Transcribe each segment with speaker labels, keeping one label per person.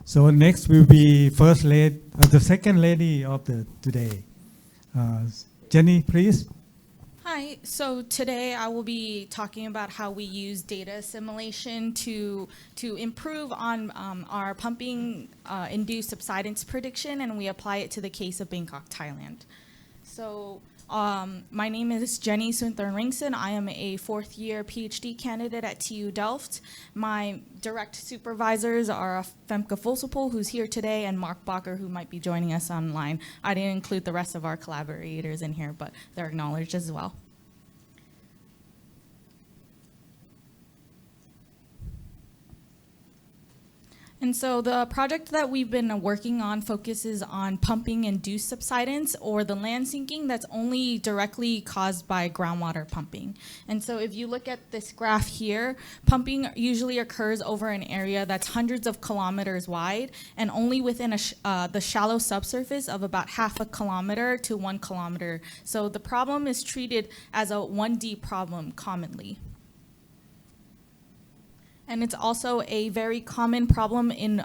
Speaker 1: So next will be first lady, the second lady of the today. Jenny, please.
Speaker 2: Hi, so today I will be talking about how we use data assimilation to improve on our pumping induced subsidence prediction, and we apply it to the case of Bangkok, Thailand. So my name is Jenny Soonthornrabgsan. I am a fourth year PhD candidate at TU Delft. My direct supervisors are Femke Volsepol, who's here today, and Mark Bakker, who might be joining us online. I didn't include the rest of our collaborators in here, but they're acknowledged as well. And so the project that we've been working on focuses on pumping induced subsidence, or the land sinking that's only directly caused by groundwater pumping. And so if you look at this graph here, pumping usually occurs over an area that's hundreds of kilometers wide and only within the shallow subsurface of about half a kilometer to 1 kilometer. So the problem is treated as a 1D problem commonly. And it's also a very common problem in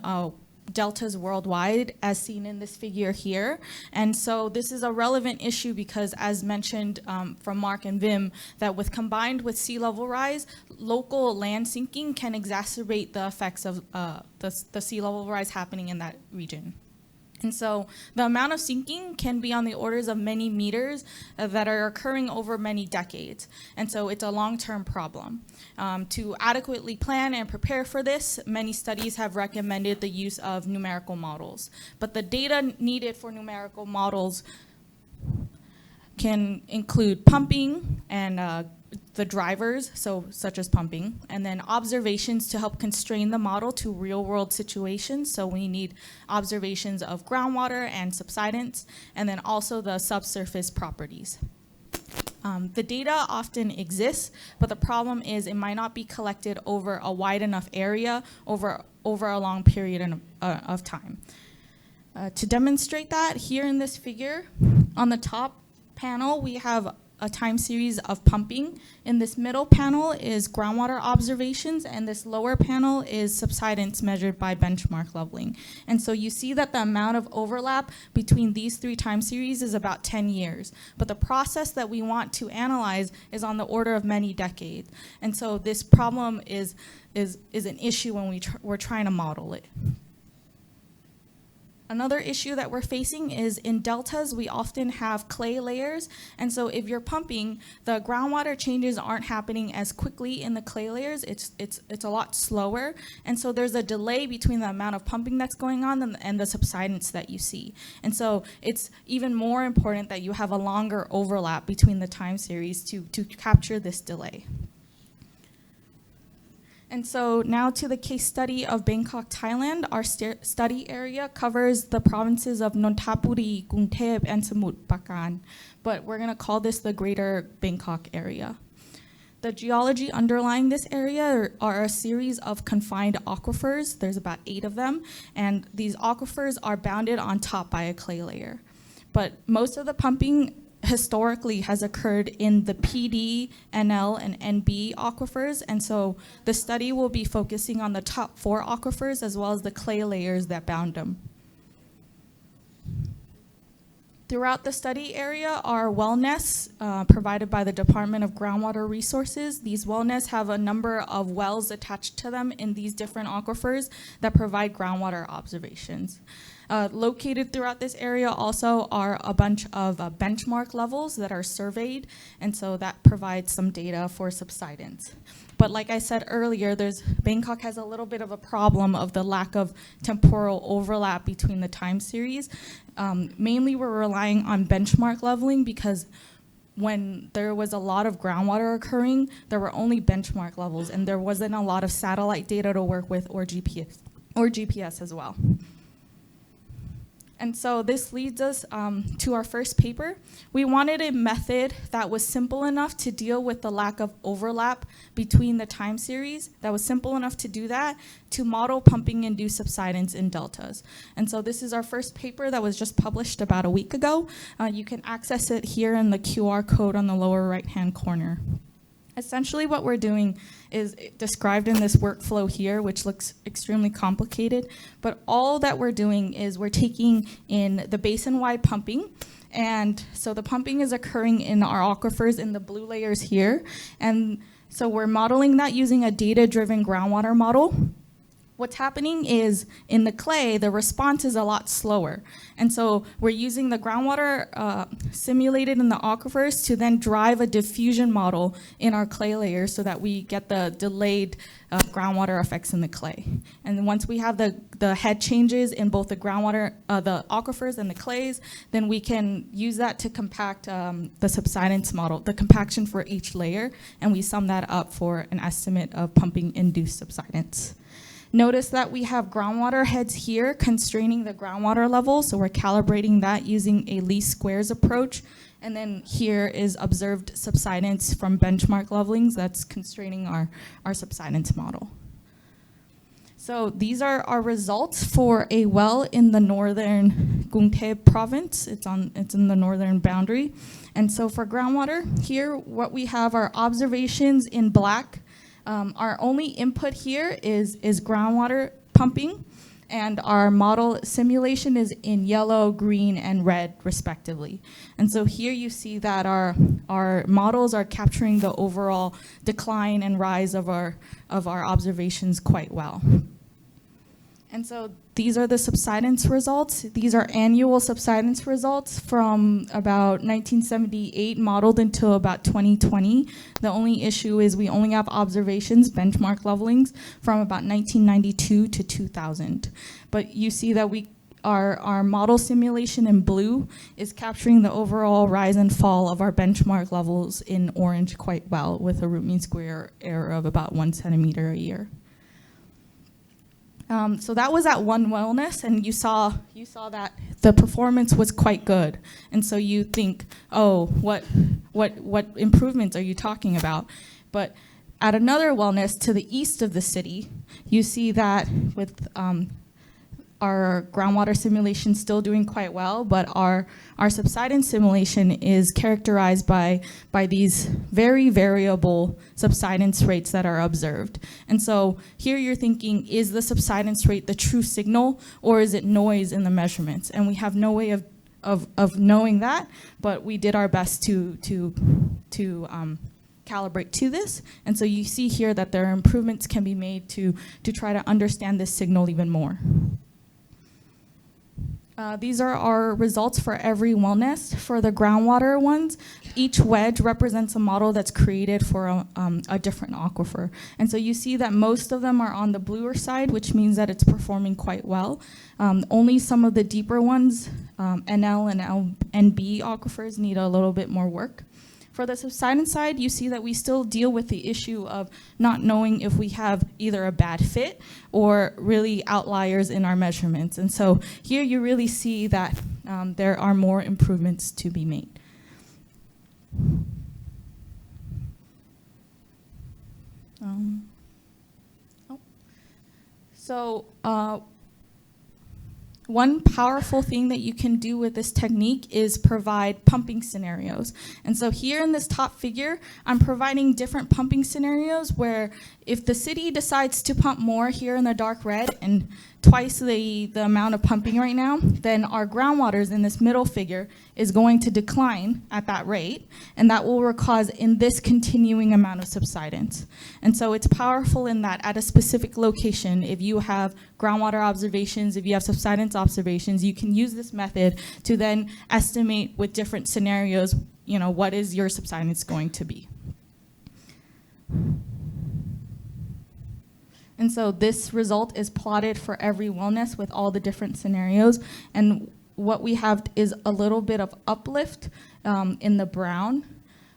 Speaker 2: deltas worldwide, as seen in this figure here. And so this is a relevant issue because, as mentioned from Mark and Wim, that combined with sea level rise, local land sinking can exacerbate the effects of the sea level rise happening in that region. And so the amount of sinking can be on the orders of many meters that are occurring over many decades. And so it's a long-term problem. To adequately plan and prepare for this, many studies have recommended the use of numerical models. But the data needed for numerical models can include pumping and the drivers, such as pumping, and then observations to help constrain the model to real-world situations. So we need observations of groundwater and subsidence, and then also the subsurface properties. The data often exists, but the problem is it might not be collected over a wide enough area over a long period of time. To demonstrate that, here in this figure, on the top panel, we have a time series of pumping. In this middle panel is groundwater observations, and this lower panel is subsidence measured by benchmark leveling. And so you see that the amount of overlap between these three time series is about 10 years. But the process that we want to analyze is on the order of many decades. And so this problem is an issue when we're trying to model it. Another issue that we're facing is in deltas, we often have clay layers. And so if you're pumping, the groundwater changes aren't happening as quickly in the clay layers. It's a lot slower. And so there's a delay between the amount of pumping that's going on and the subsidence that you see. And so it's even more important that you have a longer overlap between the time series to capture this delay. And so now to the case study of Bangkok, Thailand. Our study area covers the provinces of Nonthaburi, Krungthep, and Samut Prakan, but we're going to call this the greater Bangkok area. The geology underlying this area are a series of confined aquifers. There's about 8 of them, and these aquifers are bounded on top by a clay layer. But most of the pumping historically has occurred in the PD, NL, and NB aquifers, and so the study will be focusing on the top 4 aquifers as well as the clay layers that bound them. Throughout the study area are well nests provided by the Department of Groundwater Resources. These well nests have a number of wells attached to them in these different aquifers that provide groundwater observations. Located throughout this area also are a bunch of benchmark levels that are surveyed, and so that provides some data for subsidence. But like I said earlier, Bangkok has a little bit of a problem of the lack of temporal overlap between the time series. Mainly we're relying on benchmark leveling because when there was a lot of groundwater occurring, there were only benchmark levels, and there wasn't a lot of satellite data to work with or GPS as well. And so this leads us to our first paper. We wanted a method that was simple enough to deal with the lack of overlap between the time series, that was simple enough to do that, to model pumping-induced subsidence in deltas. And so this is our first paper that was just published about a week ago. You can access it here in the QR code on the lower right-hand corner. Essentially what we're doing is described in this workflow here, which looks extremely complicated, but all that we're doing is we're taking in the basin-wide pumping, and so the pumping is occurring in our aquifers in the blue layers here, and so we're modeling that using a data-driven groundwater model. What's happening is in the clay, the response is a lot slower. And so we're using the groundwater simulated in the aquifers to then drive a diffusion model in our clay layers so that we get the delayed groundwater effects in the clay. And then once we have the head changes in both the groundwater, the aquifers and the clays, then we can use that to compact the subsidence model, the compaction for each layer, and we sum that up for an estimate of pumping-induced subsidence. Notice that we have groundwater heads here constraining the groundwater level, so we're calibrating that using a least squares approach. And then here is observed subsidence from benchmark levelings that's constraining our subsidence model. So these are our results for a well in the northern Gungtae province. It's in the northern boundary. And so for groundwater, here what we have are observations in black. Our only input here is groundwater pumping, and our model simulation is in yellow, green, and red, respectively. And so here you see that our models are capturing the overall decline and rise of our observations quite well. And so these are the subsidence results. These are annual subsidence results from about 1978 modeled until about 2020. The only issue is we only have observations, benchmark levelings, from about 1992 to 2000. But you see that our model simulation in blue is capturing the overall rise and fall of our benchmark levels in orange quite well, with a root mean square error of about 1 centimeter a year. So that was at one wellness, and you saw that the performance was quite good. And so you think, oh, what improvements are you talking about? But at another wellness to the east of the city, you see that with our groundwater simulation still doing quite well, but our subsidence simulation is characterized by these very variable subsidence rates that are observed. And so here you're thinking, is the subsidence rate the true signal, or is it noise in the measurements? And we have no way of knowing that, but we did our best to calibrate to this. And so you see here that there are improvements can be made to try to understand this signal even more. These are our results for every wellness. For the groundwater ones, each wedge represents a model that's created for a different aquifer. And so you see that most of them are on the bluer side, which means that it's performing quite well. Only some of the deeper ones, NL and NB aquifers, need a little bit more work. For the subsidence side, you see that we still deal with the issue of not knowing if we have either a bad fit or really outliers in our measurements. And so here you really see that there are more improvements to be made. One powerful thing that you can do with this technique is provide pumping scenarios. And so here in this top figure, I'm providing different pumping scenarios where if the city decides to pump more here in the dark red and twice the amount of pumping right now, then our groundwaters in this middle figure is going to decline at that rate, and that will cause in this continuing amount of subsidence. And so it's powerful in that at a specific location, if you have groundwater observations, if you have subsidence observations, you can use this method to then estimate with different scenarios, what is your subsidence going to be. And so this result is plotted for every wellness with all the different scenarios. And what we have is a little bit of uplift in the brown,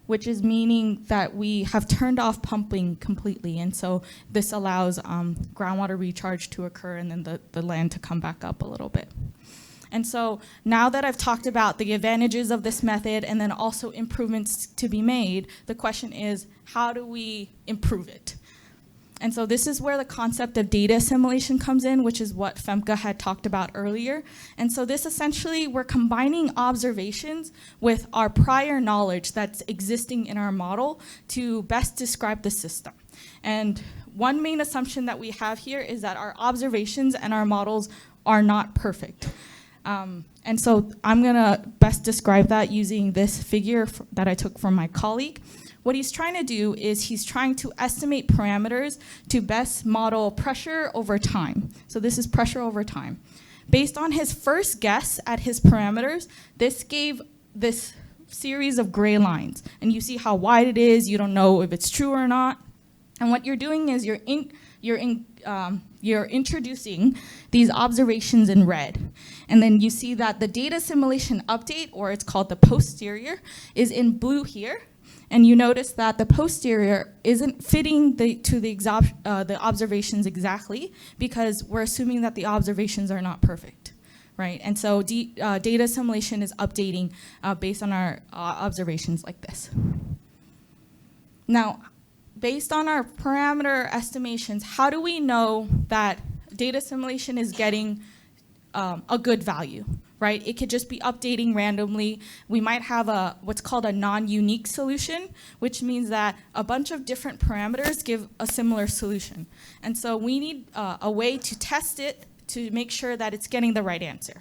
Speaker 2: which is meaning that we have turned off pumping completely. And so this allows groundwater recharge to occur and then the land to come back up a little bit. And so now that I've talked about the advantages of this method and then also improvements to be made, the question is, how do we improve it? And so this is where the concept of data assimilation comes in, which is what Femke had talked about earlier. And so this essentially, we're combining observations with our prior knowledge that's existing in our model to best describe the system. And one main assumption that we have here is that our observations and our models are not perfect. And so I'm gonna best describe that using this figure that I took from my colleague. What he's trying to do is he's trying to estimate parameters to best model pressure over time. So this is pressure over time. Based on his first guess at his parameters, this gave this series of gray lines. And you see how wide it is, you don't know if it's true or not. And what you're doing is you're introducing these observations in red. And then you see that the data assimilation update, or it's called the posterior, is in blue here. And you notice that the posterior isn't fitting to the observations exactly because we're assuming that the observations are not perfect, right? And so data assimilation is updating based on our observations like this. Now, based on our parameter estimations, how do we know that data assimilation is getting a good value? Right? It could just be updating randomly. We might have what's called a non-unique solution, which means that a bunch of different parameters give a similar solution. And so we need a way to test it to make sure that it's getting the right answer.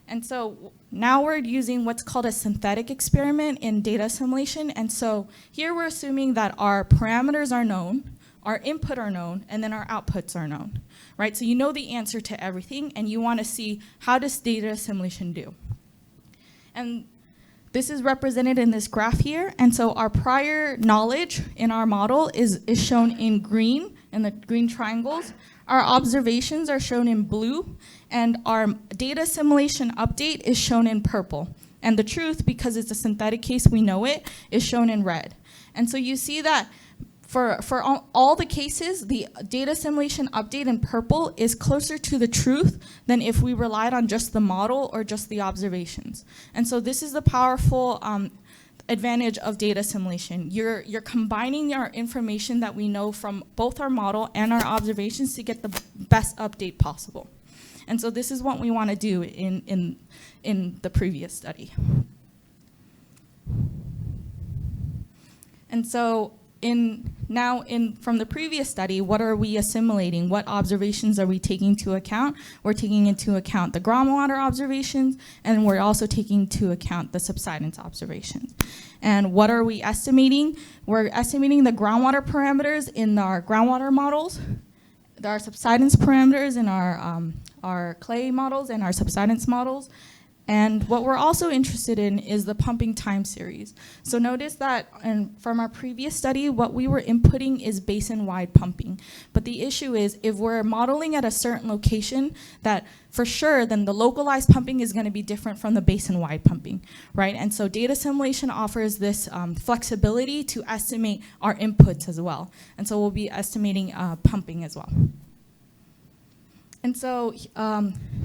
Speaker 2: And so now we're using what's called a synthetic experiment in data assimilation. And so here we're assuming that our parameters are known, our input are known, and then our outputs are known, right? So you know the answer to everything, and you want to see how does data assimilation do. And this is represented in this graph here, and so our prior knowledge in our model is shown in green, in the green triangles. Our observations are shown in blue, and our data assimilation update is shown in purple. And the truth, because it's a synthetic case, we know it, is shown in red. And so you see that for all the cases, the data assimilation update in purple is closer to the truth than if we relied on just the model or just the observations. And so this is the powerful advantage of data assimilation. You're combining our information that we know from both our model and our observations to get the best update possible. And so this is what we want to do in the previous study. And so from the previous study, what are we assimilating? What observations are we taking into account? We're taking into account the groundwater observations, and we're also taking into account the subsidence observations. And what are we estimating? We're estimating the groundwater parameters in our groundwater models, our subsidence parameters in our clay models and our subsidence models. And what we're also interested in is the pumping time series. So notice that from our previous study, what we were inputting is basin-wide pumping. But the issue is if we're modeling at a certain location, that for sure, then the localized pumping is going to be different from the basin-wide pumping, right? And so data assimilation offers this flexibility to estimate our inputs as well. And so we'll be estimating pumping as well. And so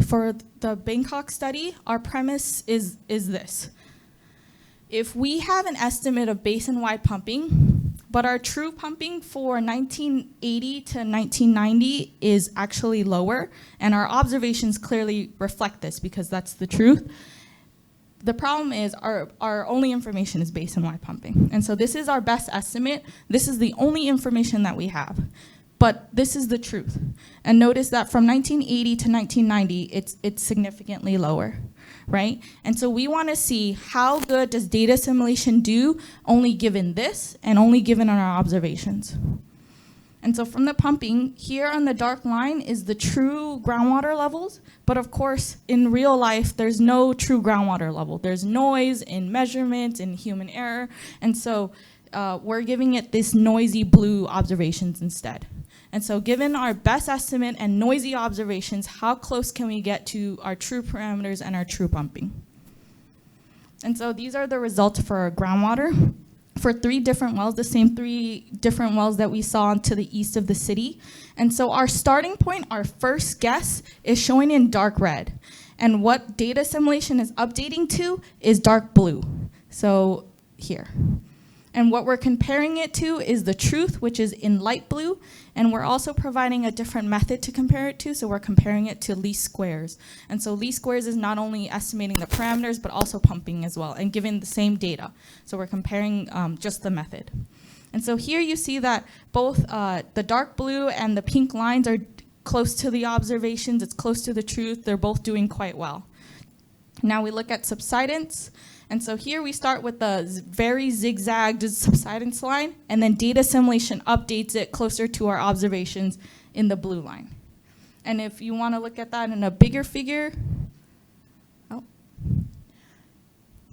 Speaker 2: for the Bangkok study, our premise is this. If we have an estimate of basin-wide pumping, but our true pumping for 1980 to 1990 is actually lower, and our observations clearly reflect this because that's the truth, the problem is our only information is basin-wide pumping. And so this is our best estimate. This is the only information that we have. But this is the truth. And notice that from 1980 to 1990, it's significantly lower, right? And so we want to see how good does data assimilation do only given this and only given on our observations. And so from the pumping, here on the dark line is the true groundwater levels. But of course, in real life, there's no true groundwater level. There's noise in measurement and human error. And so we're giving it this noisy blue observations instead. And so given our best estimate and noisy observations, how close can we get to our true parameters and our true pumping? And so these are the results for our groundwater. For 3 different wells, the same 3 different wells that we saw to the east of the city. And so our starting point, our first guess, is showing in dark red. And what data assimilation is updating to is dark blue. So here. And what we're comparing it to is the truth, which is in light blue. And we're also providing a different method to compare it to. So we're comparing it to least squares. And so least squares is not only estimating the parameters, but also pumping as well, and giving the same data. So we're comparing just the method. And so here you see that both the dark blue and the pink lines are close to the observations. It's close to the truth. They're both doing quite well. Now we look at subsidence. And so here we start with the very zigzagged subsidence line, and then data assimilation updates it closer to our observations in the blue line. And if you want to look at that in a bigger figure,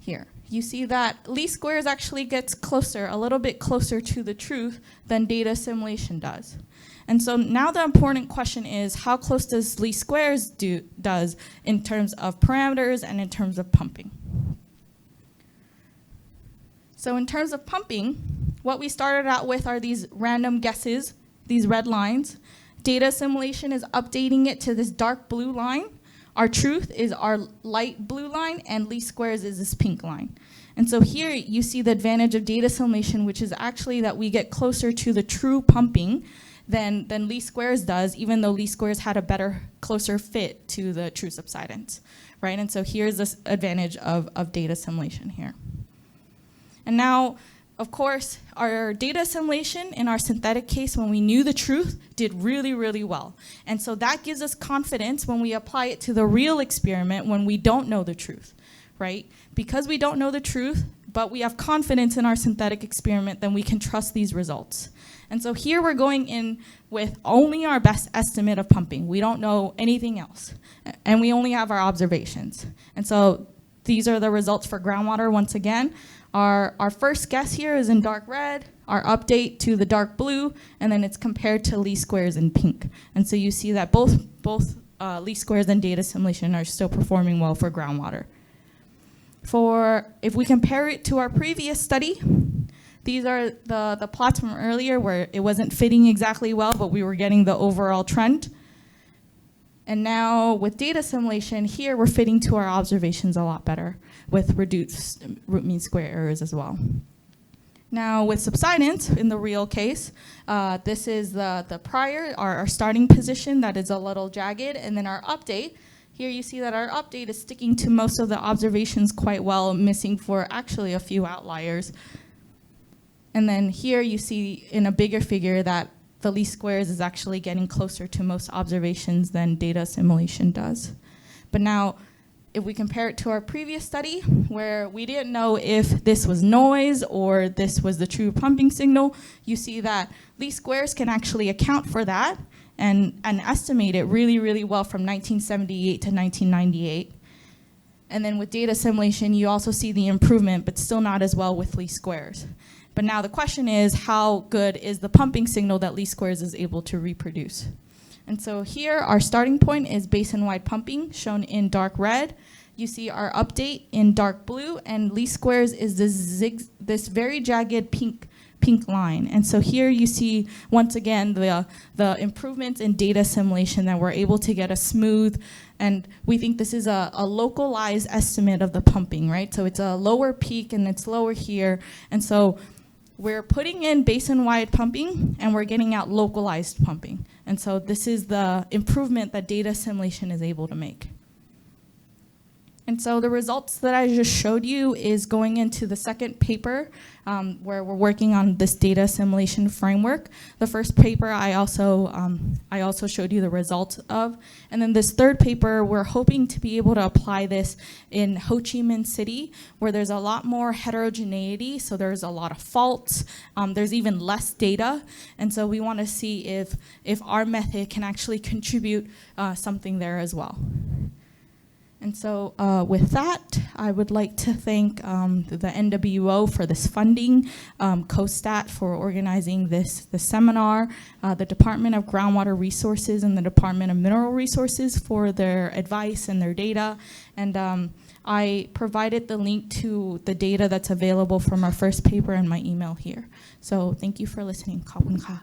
Speaker 2: here, you see that least squares actually gets closer, a little bit closer to the truth than data assimilation does. And so now the important question is, how close does least squares does in terms of parameters and in terms of pumping? So in terms of pumping, what we started out with are these random guesses, these red lines. Data assimilation is updating it to this dark blue line. Our truth is our light blue line, and least squares is this pink line. And so here you see the advantage of data assimilation, which is actually that we get closer to the true pumping than least squares does, even though least squares had a better, closer fit to the true subsidence, right? And so here's this advantage of data assimilation here. And now, of course, our data assimilation in our synthetic case, when we knew the truth, did really, really well. And so that gives us confidence when we apply it to the real experiment when we don't know the truth, right? Because we don't know the truth, but we have confidence in our synthetic experiment, then we can trust these results. And so here we're going in with only our best estimate of pumping. We don't know anything else. And we only have our observations. And so these are the results for groundwater once again. Our first guess here is in dark red, our update to the dark blue, and then it's compared to least squares in pink. And so you see that both least squares and data assimilation are still performing well for groundwater. If we compare it to our previous study, these are the plots from earlier where it wasn't fitting exactly well, but we were getting the overall trend. And now with data assimilation, here we're fitting to our observations a lot better with reduced root mean square errors as well. Now with subsidence, in the real case, this is the prior, our starting position that is a little jagged, and then our update. Here you see that our update is sticking to most of the observations quite well, missing for actually a few outliers. And then here you see in a bigger figure that the least squares is actually getting closer to most observations than data assimilation does. But now, if we compare it to our previous study, where we didn't know if this was noise or this was the true pumping signal, you see that least squares can actually account for that and estimate it really, really well from 1978 to 1998. And then with data assimilation, you also see the improvement, but still not as well with least squares. But now the question is, how good is the pumping signal that least squares is able to reproduce? And so here, our starting point is basin-wide pumping, shown in dark red. You see our update in dark blue, and least squares is this very jagged pink line. And so here you see, once again, the improvements in data assimilation that we're able to get a smooth, and we think this is a localized estimate of the pumping, right? So it's a lower peak and it's lower here. And so we're putting in basin-wide pumping and we're getting out localized pumping. And so this is the improvement that data assimilation is able to make. And so the results that I just showed you is going into the second paper where we're working on this data assimilation framework. The first paper I also showed you the results of. And then this third paper, we're hoping to be able to apply this in Ho Chi Minh City, where there's a lot more heterogeneity, so there's a lot of faults, there's even less data. And so we want to see if our method can actually contribute something there as well. And so with that, I would like to thank the NWO for this funding, COSTAT for organizing this seminar, the Department of Groundwater Resources and the Department of Mineral Resources for their advice and their data. And I provided the link to the data that's available from our first paper in my email here. So thank you for listening. Khop khun kha.